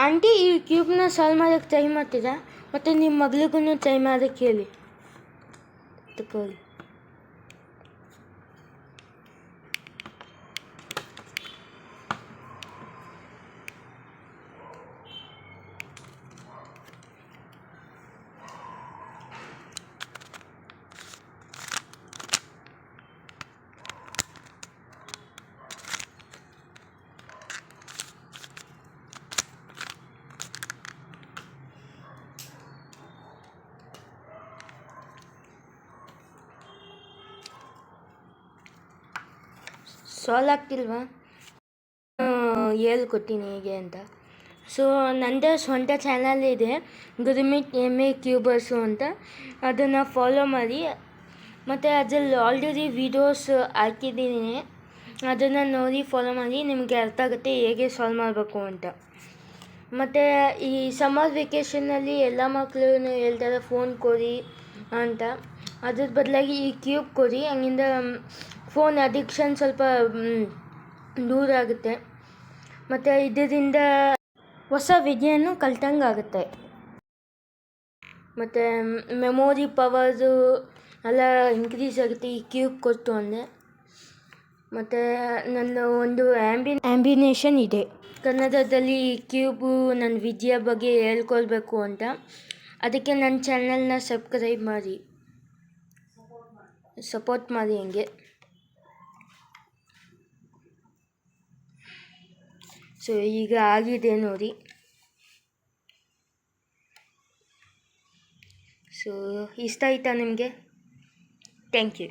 Aunty, ಈ ಕ್ಯೂಬ್ನ solve ಮಾಡೋಕ್ಕೆ try ಮಾಡ್ತೀರಾ? ಮತ್ತು ನಿಮ್ಮ ಮಗಳಿಗೂ ಟ್ರೈ ಮಾಡೋಕ್ಕೆ ಹೇಳಿ. ತಗೊಳ್ಳಿ. ಸಾಲ್ವ್ ಆಗ್ತಿಲ್ವಾ? ಹೇಳ್ಕೊಡ್ತೀನಿ ಹೇಗೆ ಅಂತ. ಸೊ ನನ್ನದೇ ಸ್ವಂತ ಚಾನಲ್ ಇದೆ, ಗುರುಮಿತ್ MA ಕ್ಯೂಬರ್ಸು ಅಂತ. ಅದನ್ನು ಫಾಲೋ ಮಾಡಿ. ಮತ್ತು ಅದರಲ್ಲಿ ಆಲ್ರೆಡಿ ವೀಡಿಯೋಸ್ ಹಾಕಿದ್ದೀನಿ, ಅದನ್ನು ನೋಡಿ ಫಾಲೋ ಮಾಡಿ. ನಿಮಗೆ ಅರ್ಥ ಆಗುತ್ತೆ ಹೇಗೆ ಸಾಲ್ವ್ ಮಾಡಬೇಕು ಅಂತ. ಮತ್ತು ಈ ಸಮ್ಮರ್ ವೆಕೇಷನ್ನಲ್ಲಿ ಎಲ್ಲ ಮಕ್ಕಳು ಹೇಳ್ತಾರೆ ಫೋನ್ ಕೊಡಿ ಅಂತ. ಅದ್ರ ಬದಲಾಗಿ ಈ ಕ್ಯೂಬ್ ಕೊಡಿ, ಹಂಗಿಂದ ಫೋನ್ ಅಡಿಕ್ಷನ್ ಸ್ವಲ್ಪ ದೂರ ಆಗುತ್ತೆ. ಮತ್ತು ಇದರಿಂದ ಹೊಸ ವಿದ್ಯೆಯನ್ನು ಕಲ್ತಂಗಾಗುತ್ತೆ. ಮತ್ತು ಮೆಮೊರಿ ಪವರು ಎಲ್ಲ ಇನ್ಕ್ರೀಸ್ ಆಗುತ್ತೆ ಈ ಕ್ಯೂಬ್ ಕೊಟ್ಟು ಅಂದರೆ. ಮತ್ತು ನನ್ನ ಒಂದು ಆ್ಯಂಬಿನೇಷನ್ ಇದೆ ಕನ್ನಡದಲ್ಲಿ ಈ ಕ್ಯೂಬು ನನ್ನ ವಿದ್ಯೆ ಬಗ್ಗೆ ಹೇಳ್ಕೊಳ್ಬೇಕು ಅಂತ. ಅದಕ್ಕೆ ನನ್ನ ಚಾನಲ್ನ ಸಬ್ಸ್ಕ್ರೈಬ್ ಮಾಡಿ, ಸಪೋರ್ಟ್ ಮಾಡಿ ಹಂಗೆ. ಸೊ ಈಗ ಆಗಿದೆ ನೋಡಿ. ಸೊ ಇಷ್ಟ ಆಯಿತಾ ನಿಮಗೆ? Thank you.